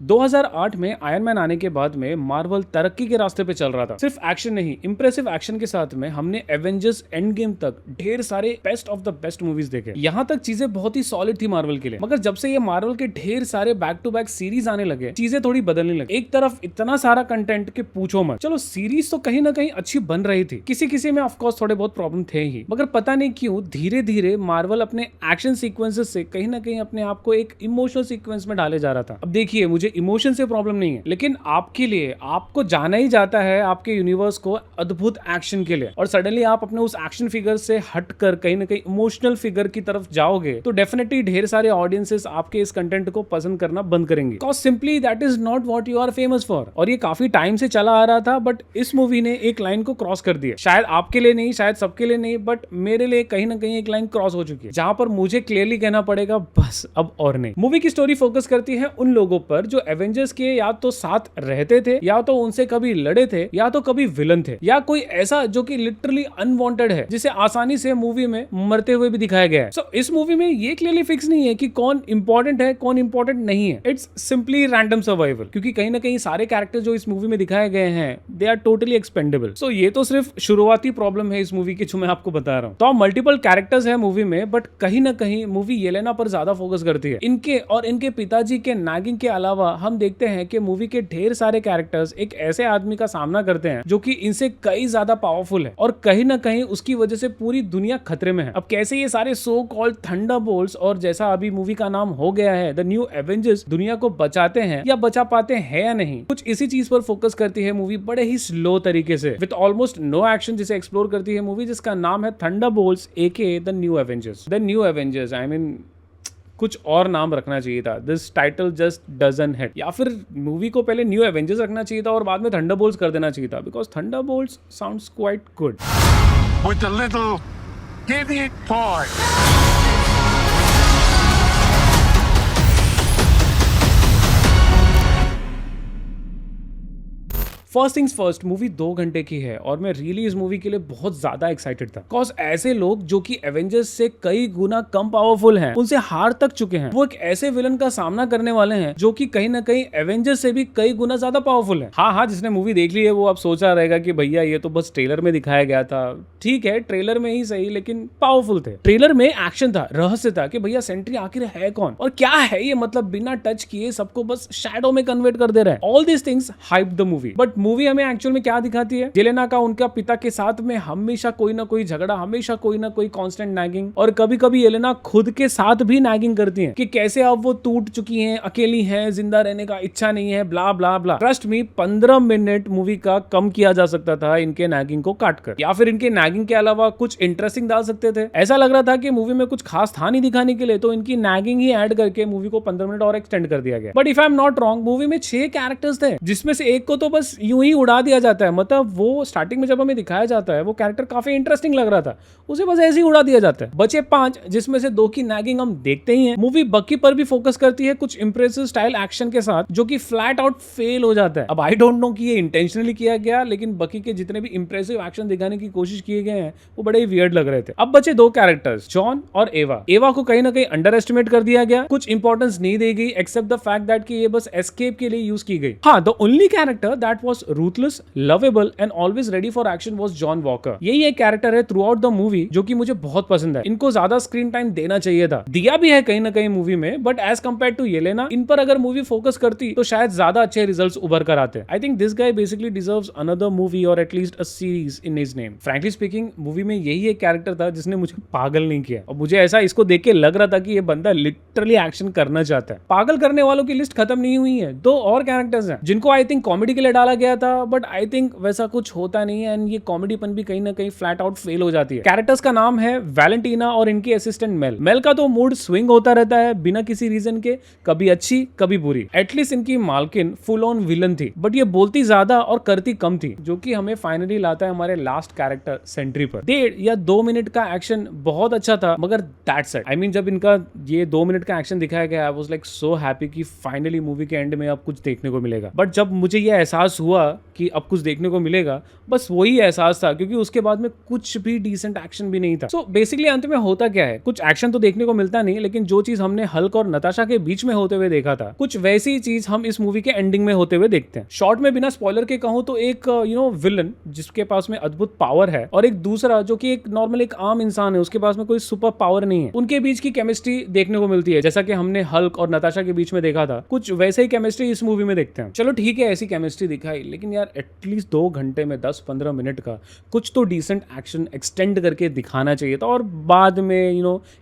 2008 में iron man आने के बाद में मार्वल तरक्की के रास्ते पे चल रहा था। सिर्फ एक्शन नहीं, इंप्रेसिव एक्शन के साथ में हमने एवेंजर्स एंड गेम तक ढेर सारे best of the best movies देखे। यहाँ तक चीजें बहुत ही सॉलिड थी मार्वल के लिए, मगर जब से ये मार्वल के ढेर सारे बैक टू बैक सीरीज आने लगे, चीजें थोड़ी बदलने लगी। एक तरफ इतना सारा कंटेंट के पूछो मत। चलो सीरीज तो कहीं ना कहीं अच्छी बन रही थी, किसी किसी में ऑफ कोर्स थोड़े बहुत प्रॉब्लम थे ही, मगर पता नहीं क्यों धीरे धीरे मार्वल अपने एक्शन सीक्वेंसेस से कहीं ना कहीं अपने आप को एक इमोशनल सीक्वेंस में डाले जा रहा था। अब देखिए, मुझे इमोशन से प्रॉब्लम नहीं है, लेकिन आपके लिए, आपको जाना ही जाता है आपके यूनिवर्स को अद्भुत एक्शन के लिए, और सडनली आप अपने उस एक्शन फिगर से हटकर कहीं ना कहीं इमोशनल फिगर की तरफ जाओगे तो डेफिनेटली ढेर सारे ऑडियंसेस आपके इस कंटेंट को पसंद करना बंद करेंगे। Because simply that is not what you are famous for. और ये काफी टाइम से चला आ रहा था, बट इस मूवी ने एक लाइन को क्रॉस कर दिया। शायद आपके लिए नहीं, शायद सबके लिए नहीं, बट मेरे लिए कहीं ना कहीं एक लाइन क्रॉस हो चुकी है, जहां पर मुझे क्लियरली कहना पड़ेगा बस अब और नहीं। मूवी की स्टोरी फोकस करती है उन लोगों पर जो एवेंजर्स के या तो साथ रहते थे, या तो उनसे कभी लड़े थे, या तो कभी विलन थे, या कोई ऐसा जो कि लिटरली अनवांटेड है, जिसे आसानी से मूवी में मरते हुए भी दिखाया गया है। सो इस मूवी में ये क्लियरली फिक्स नहीं है कि कौन इंपॉर्टेंट है, कौन इंपॉर्टेंट नहीं है। इट्स सिंपली रैंडम सर्वाइवल, क्योंकि कहीं ना कहीं सारे कैरेक्टर जो इस मूवी में दिखाए गए हैं दे आर टोटली एक्सपेंडेबल। सो ये तो सिर्फ शुरुआती प्रॉब्लम है इस मूवी की जो मैं आपको बता रहा हूँ। तो मल्टीपल कैरेक्टर्स है मूवी में, बट कहीं ना कहीं मूवी येलेना पर ज्यादा फोकस करती है। इनके और इनके पिताजी के नागिंग के अलावा हम देखते हैं कि मूवी के ढेर सारे कैरेक्टर्स एक ऐसे आदमी का सामना करते हैं जो कि इनसे कई ज्यादा पावरफुल है, और कहीं ना कहीं उसकी वजह से पूरी दुनिया खतरे में है। अब कैसे ये सारे सो कॉल्ड थंडरबोल्ट्स, और जैसा अभी मूवी का नाम हो गया है द न्यू एवेंजर्स, दुनिया को बचाते हैं या बचा पाते हैं या नहीं, कुछ इसी चीज पर फोकस करती है मूवी बड़े ही स्लो तरीके से, विद ऑलमोस्ट नो एक्शन, जिसे एक्सप्लोर करती है मूवी, जिसका नाम है Thunderbolts aka the New Avengers. The New Avengers, I mean कुछ और नाम रखना चाहिए था। This title just doesn't hit, या फिर मूवी को पहले न्यू एवेंजर्स रखना चाहिए था और बाद में थंडरबोल्ट्स कर देना चाहिए था, because Thunderbolts sounds quite good. With a little idiot boy. First things first, movie 2 घंटे की है और मैं रियली इस मूवी के लिए बहुत ज्यादा एक्साइटेड था। बिकॉज ऐसे लोग जो कि एवेंजर्स से कई गुना कम पावरफुल हैं, उनसे हार तक चुके हैं, वो एक ऐसे विलन का सामना करने वाले हैं जो कि कहीं ना कहीं एवेंजर्स से भी कई गुना ज्यादा पावरफुल है। हाँ, जिसने मूवी देख ली है वो अब सोचा रहेगा कि भैया ये तो बस ट्रेलर में दिखाया गया था। ठीक है, ट्रेलर में ही सही, लेकिन पावरफुल थे। ट्रेलर में एक्शन था, रहस्य था कि भैया सेंट्री आखिर है कौन और क्या है ये, मतलब बिना टच किए सबको बस शैडो में कन्वर्ट कर दे रहा है। All this things hype the movie, but movie हमें एक्चुअल में क्या दिखाती है? येलेना का उनका पिता के साथ में हमेशा कोई ना कोई झगड़ा, हमेशा कोई ना कोई कांस्टेंट नैगिंग, और कभी कभी येलेना खुद के साथ भी नैगिंग करती हैं कि कैसे अब वो टूट चुकी हैं, अकेली हैं, जिंदा रहने का इच्छा नहीं है, ब्ला ब्ला ब्ला। ट्रस्ट मी, 15 मिनट मूवी का कम किया जा सकता था इनके नैगिंग को काटकर, या फिर इनके नैगिंग के अलावा कुछ इंटरेस्टिंग डाल सकते थे। ऐसा लग रहा था कि मूवी में कुछ खास था नहीं दिखाने के लिए, तो इनकी नैगिंग ही ऐड करके मूवी को 15 मिनट और एक्सटेंड कर दिया गया। But if I am not wrong, movie में 6 कैरेक्टर्स थे, जिसमें से एक को तो बस यूं ही उड़ा दिया जाता है। मतलब वो स्टार्टिंग में जब हमें दिखाया जाता है वो कैरेक्टर काफी इंटरेस्टिंग लग रहा था, उसे बस ऐसे ही उड़ा दिया जाता है। बचे 5, जिसमें से 2 की नैगिंग हम देखते ही हैं। मूवी बकी पर भी फोकस करती है कुछ इंप्रेसिव स्टाइल एक्शन के साथ, जो कि फ्लैट आउट फेल हो जाता है। अब आई डोंट नो कि ये इंटेंशनली किया गया, लेकिन बकी के जितने भी इंप्रेसिव एक्शन दिखाने की कोशिश किए गए हैं वो बड़े ही वियर्ड लग रहे थे। अब बचे 2 कैरेक्टर्स, जॉन और एवा। एवा को कहीं ना कहीं अंडर एस्टिमेट कर दिया गया, कुछ इंपॉर्टेंस नहीं दी गई, एक्सेप्ट द फैक्ट दैट कि ये बस एस्केप के लिए यूज की गई। हाँ, the only character that was ruthless, lovable and always ready for action was John walker. यही एक कैरेक्टर है थ्रू आउट द मूवी जो कि मुझे बहुत पसंद है। इनको ज्यादा स्क्रीन टाइम देना चाहिए था, दिया भी है कहीं ना कहीं मूवी में, but as compare to Yelena, इन पर अगर मूवी फोकस करती तो शायद ज्यादा अच्छे रिजल्ट्स उभर कर आते। I think this guy basically deserves another movie और at least a series in his name. Frankly speaking, movie में यही एक कैरेक्टर था जिसने मुझे पागल नहीं किया, और मुझे ऐसा इसको देख के लग रहा था कि ये बंदा लिटरली एक्शन करना चाहता है। पागल करने वालों की लिस्ट खत्म नहीं हुई है। 2 और कैरेक्टर्स हैं जिनको आई थिंक कॉमेडी के लिए डाला गया था, बट आई थिंक वैसा कुछ होता नहीं है, एंड ये कॉमेडीपन भी कहीं ना कहीं फ्लैट आउट फेल हो जाती है। कैरेक्टर्स का नाम है वैलेंटीना और इनकी असिस्टेंट मेल। मेल का तो मूड स्विंग होता रहता है बिना किसी रीजन के, कभी अच्छी कभी बुरी। एटलीस्ट इनकी मालकिन फुल ऑन विलन थी, बट ये बोलती ज्यादा और करती कम थी, जो कि हमें फाइनली लाता है हमारे लास्ट कैरेक्टर सेंट्री पर। 1.5 या 2 मिनट का एक्शन बहुत अच्छा था, मगर दैट्स इट। आई मीन, जब इनका ये 2 मिनट का एक्शन दिखाया गया, I was like so happy कि फाइनली मूवी के एंड में अब कुछ देखने को मिलेगा। बट जब मुझे ये एहसास हुआ हुआ कि अब कुछ देखने को मिलेगा, बस वही एहसास था, क्योंकि उसके बाद में कुछ भी डिसेंट एक्शन भी नहीं था। सो बेसिकली अंत में होता क्या है, कुछ एक्शन तो देखने को मिलता नहीं, लेकिन जो चीज हमने हल्क और नताशा के बीच में होते हुए देखा था, कुछ वैसी चीज हम इस मूवी के एंडिंग में होते हुए देखते हैं। शॉर्ट में बिना स्पॉइलर के कहूं तो एक विलन जिसके पास में अद्भुत पावर है, और एक दूसरा जो कि एक नॉर्मल एक आम इंसान है, उसके पास में कोई सुपर पावर नहीं है, उनके बीच की केमिस्ट्री देखने को मिलती है, जैसा कि हमने हल्क और नताशा के बीच में देखा था। कुछ वैसे ही केमिस्ट्री इस मूवी में देखते हैं। चलो ठीक है, ऐसी केमिस्ट्री दिखाई, लेकिन यार एटलीस्ट 2 घंटे में 10-15 मिनट का कुछ तो डिसेंट एक्शन एक्सटेंड करके दिखाना चाहिए था, और बाद में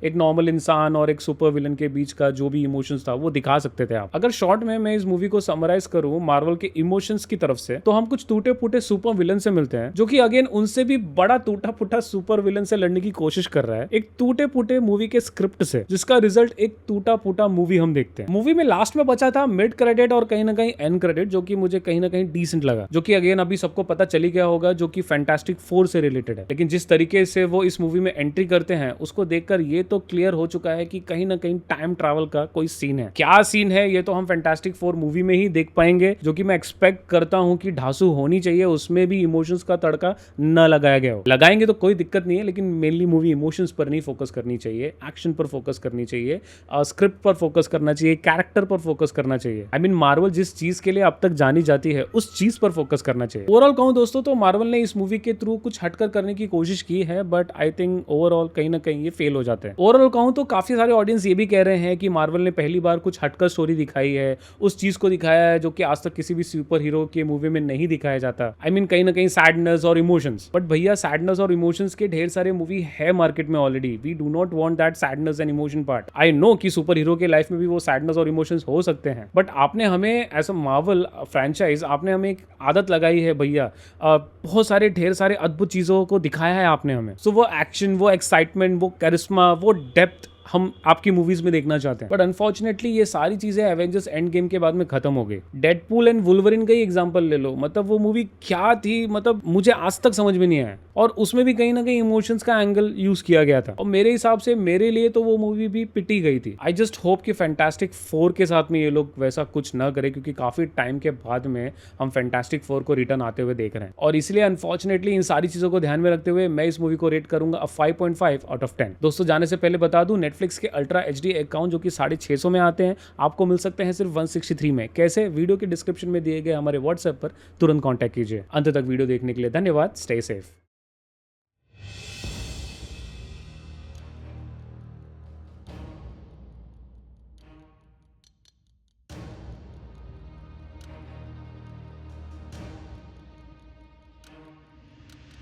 एक नॉर्मल इंसान और एक सुपर विलन के बीच का जो भी इमोशंस था वो दिखा सकते थे आप। अगर शॉर्ट में मैं इस मूवी को समराइज करूं मार्वल के इमोशंस की तरफ से, तो हम कुछ टूटे फूटे सुपर विलन से मिलते हैं, जो कि अगेन उनसे भी बड़ा टूटा फूटा सुपर विलन से लड़ने की कोशिश कर रहा है, एक टूटे फूटे मूवी के स्क्रिप्ट से, जिसका रिजल्ट एक टूटा फूटा मूवी हम देखते हैं। मूवी में लास्ट में बचा था मिड क्रेडिट और कहीं ना कहीं एंड क्रेडिट, जो कि मुझे कहीं ना कहीं डिसेंट लगा, जो कि अगेन अभी सबको पता चली गया होगा, जो कि फैंटास्टिक 4 से रिलेटेड है। लेकिन जिस तरीके से वो इस मूवी में एंट्री करते हैं, उसको देखकर ये तो क्लियर हो चुका है कि कहीं ना कहीं टाइम ट्रैवल का कोई सीन है। क्या सीन है ये तो हम फैंटास्टिक 4 मूवी में ही देख पाएंगे, जो कि मैं एक्सपेक्ट करता हूं कि ढासू होनी चाहिए, उसमें भी इमोशंस का तड़का न लगाया गया हो। लगाएंगे तो कोई दिक्कत नहीं है, लेकिन मेनली मूवी इमोशंस पर नहीं फोकस करनी चाहिए, एक्शन पर फोकस करनी चाहिए, स्क्रिप्ट पर फोकस करना चाहिए, कैरेक्टर पर फोकस करना चाहिए। आई मीन मार्वल जिस चीज के लिए अब तक जानी जाती है उस चीज पर फोकस करना चाहिए। ओवरऑल कहूं दोस्तों तो मार्वल ने इस मूवी के थ्रू कुछ हटकर करने की कोशिश की है, बट आई थिंक ओवरऑल कहीं ना कहीं ये फेल हो जाते हैं। ओवरऑल कहूं तो काफी सारे ऑडियंस ये भी कह रहे हैं कि मार्वल ने पहली बार कुछ हटकर स्टोरी दिखाई है, उस चीज को दिखाया है जो कि आज तक किसी भी सुपर हीरो के मूवी में नहीं दिखाया जाता। आई मीन कहीं ना कहीं सैडनेस और इमोशंस, बट भैया सैडनेस और इमोशंस के ढेर सारे मूवी है मार्केट में already. We do not want that sadness and emotion part. I know कि सुपर हीरो के लाइफ में भी वो सैडनेस और इमोशंस हो सकते हैं, बट आपने हमें एज अ मार्वल फ्रेंचाइज आपने हमें एक आदत लगाई है भैया, बहुत सारे ढेर सारे अद्भुत चीजों को दिखाया है आपने हमें। सो वो एक्शन, वो एक्साइटमेंट, वो करिश्मा, वो डेप्थ हम आपकी मूवीज में देखना चाहते हैं, बट अनफॉर्चुनेटली ये सारी चीजें एवेंजर्स एंड गेम के बाद में खत्म हो गई। डेडपूल एंड वुल्वरिन का ही एग्जांपल ले लो, मतलब वो मूवी क्या थी, मतलब मुझे आज तक समझ में नहीं आया, और उसमें भी कहीं ना कहीं इमोशंस का एंगल यूज किया गया था, और मेरे हिसाब से मेरे लिए तो वो मूवी भी पिटी गई थी। आई जस्ट होप कि फैंटास्टिक 4 के साथ में ये लोग वैसा कुछ ना करे, क्योंकि काफी टाइम के बाद में हम फैंटास्टिक 4 को रिटर्न आते हुए देख रहे हैं, और इसलिए अनफॉर्चुनेटली इन सारी चीजों को ध्यान में रखते हुए मैं इस मूवी को रेट करूंगा 5.5 आउट ऑफ 10। दोस्तों जाने से पहले बता दूं, नेटफ्लिक्स के अल्ट्रा HD अकाउंट जो कि 650 में आते हैं, आपको मिल सकते हैं सिर्फ 163 में। कैसे? वीडियो के डिस्क्रिप्शन में दिए गए हमारे व्हाट्सएप पर तुरंत कांटेक्ट कीजिए। अंत तक वीडियो देखने के लिए धन्यवाद। Stay safe.